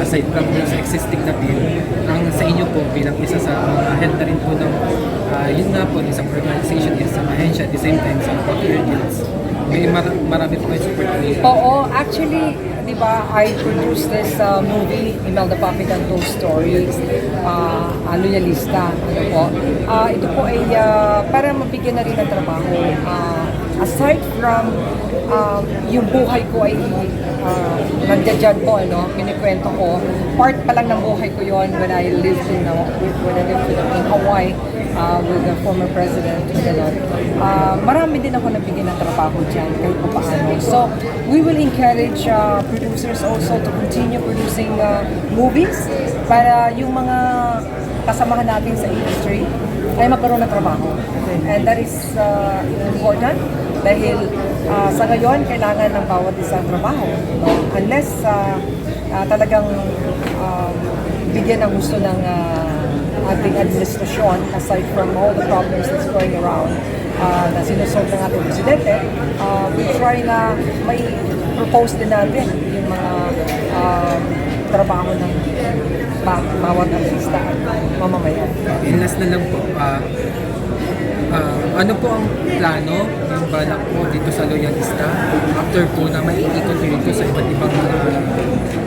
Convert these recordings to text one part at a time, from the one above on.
aside from sa existing na bill, ang sa inyo po bilang isa sa head na rin po ng yun nga po, isang organization, isang ahensya, at the same time sa Popular Guilds, may marami po kayo support po. Oo, actually, di ba, I produced this movie, Imelda Papit and Told Stories, Loyalista. Ano po? Ito po ay para mabigyan na rin ng trabaho. Aside from yung buhay ko ay nandiyan po, kinikwento ko. Part pa lang ng buhay ko yon when I lived in Hawaii with the former president. Marami din ako nabigyan ng trabaho dyan kahit pa paano. So, we will encourage producers also to continue producing movies para yung mga kasamahan natin sa industry ay magkaroon ng trabaho. And that is important dahil sa ngayon, kailangan ng bawat isang trabaho. Unless talagang bigyan ng gusto ng ating administrasyon, aside from all the problems that's going around na sinusolve ng ating presidente, we try na may propose din natin yung mga trabaho ng bawat artista at mamamayan. And last na lang po, ano po ang plano ng balak po dito sa Loyalista after po na maiikot dito sa iba't ibang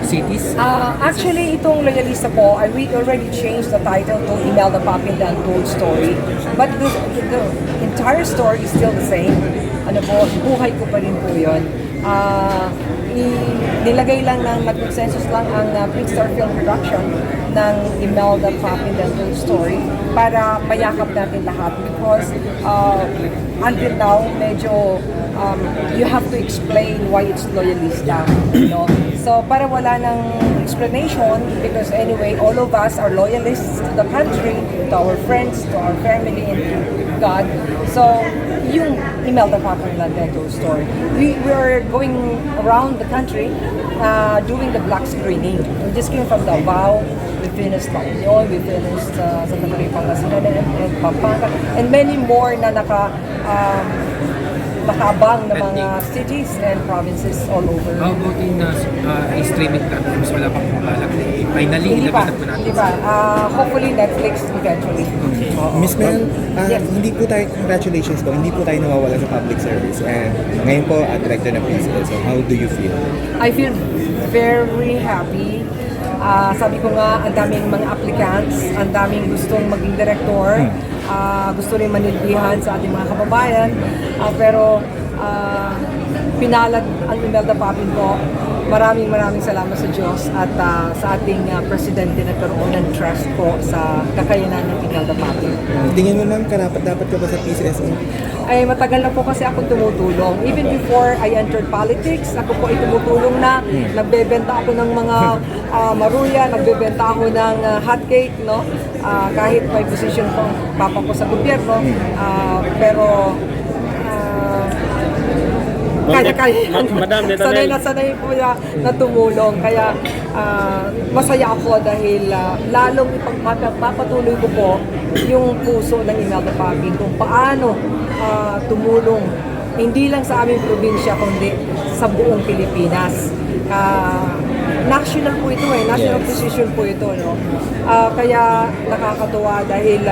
cities? Actually, itong Loyalista po, we already changed the title to Imelda Papit and Told Story. But the entire story is still the same. Ano po, buhay ko pa rin po yun. Nilagay lang ng nag-consensus lang ang Prince Star Film Production ng Imelda Papit and Told Story para mayakap natin lahat because until now medyo you have to explain why it's Loyalista, so para wala ng explanation because anyway all of us are loyalists to the country, to our friends, to our family, and to God. So yung Imelda Papit and Told Story, we are going around the country doing the black screening. We just came from Davao. We finished La Union, we finished Santa Maria Pangasinan and Pampanga, and many more na nakaabang na mga cities and provinces all over. How about in streaming platforms? Wala pang balak na finally ilabas na po natin. Hindi pa. Hopefully Netflix eventually. Okay. Miss Mel, Yes. hindi po tayo, congratulations po, hindi po tayo nawawala sa public service. And ngayon po, director ng PCL. So how do you feel? I feel very happy. Sabi ko nga, ang daming mga applicants, ang daming gustong maging director, gusto rin manilbihan sa ating mga kababayan, pero pinalad ang Imelda Papit po. Maraming salamat sa Diyos at sa ating presidente na nagkaroon ng trust po sa kakayanan ng Imelda Papit. Tingin mo ma'am, dapat ka ba sa PCSO? Ay matagal na po kasi ako tumutulong. Even before I entered politics, ako po ay tumutulong na. Nagbebenta ako ng mga maruya, nagbebenta ako ng hotcake, no? Kahit may position po papa ko sa gobyerno. Pero sanay po na tumulong. Kaya masaya ako dahil lalong ipagpapatuloy ko po yung puso ng Imelda Papit kung paano tumulong hindi lang sa aming probinsya kundi sa buong Pilipinas. National po ito national position po ito, no? Kaya nakakatuwa dahil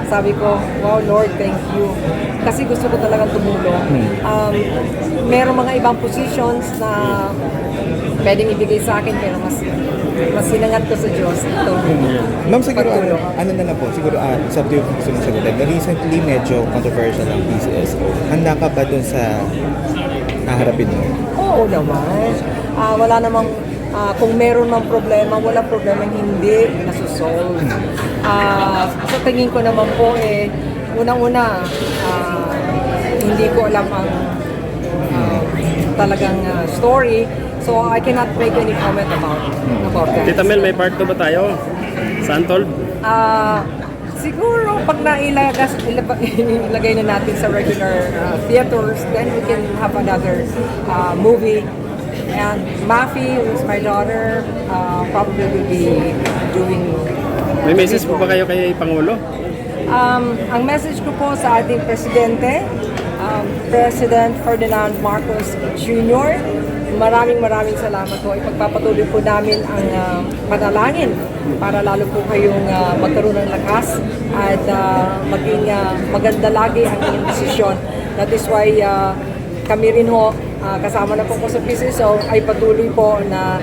sabi ko, wow Lord, thank you. Kasi gusto ko talagang tumulong. Merong mga ibang positions na pwedeng ibigay sa akin pero mas sinangat ko sa Diyos ito. Ma'am, siguro ano na lang po, siguro subject yung gusto mong sagutin. Recently, medyo controversial ang PCSO. Handa ka ba dun sa haharapin mo? Oo naman. Wala namang, kung meron mang problema, wala problema hindi nasusolve. Sa tingin ko naman po unang-una, hindi ko alam ang talagang story. So I cannot make any comment about that. Tita Mel, may part 2 ba tayo? Sa Untold? Siguro pag ilagay na natin sa regular theaters, then we can have another movie. And Mafi, who's my daughter, probably will be doing. May message po ba kayo kay Pangulo? Ang message ko po sa ating presidente, President Ferdinand Marcos Jr., maraming salamat po. Ipagpapatuloy po namin ang panalangin para lalo po kayong magkaroon ng lakas at maging maganda lagi ang inyong desisyon. That is why kami rin ho, kasama na po ko sa PCSO, ay patuloy po na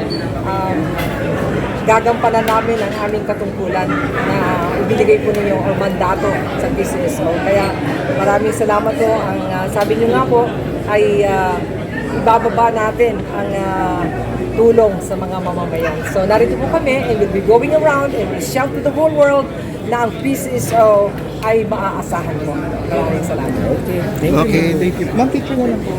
gagampanan namin ang aming katungkulan na ibinigay po ninyo o mandato sa PCSO. Kaya maraming salamat po. Ang sabi niyo nga po ay ibababa natin ang tulong sa mga mamamayan. So narito po kami and we'll be going around and we'll shout to the whole world na ang PCSO ay maaasahan po. Maraming salamat. Okay, thank you. Ma'am, picture na lang po.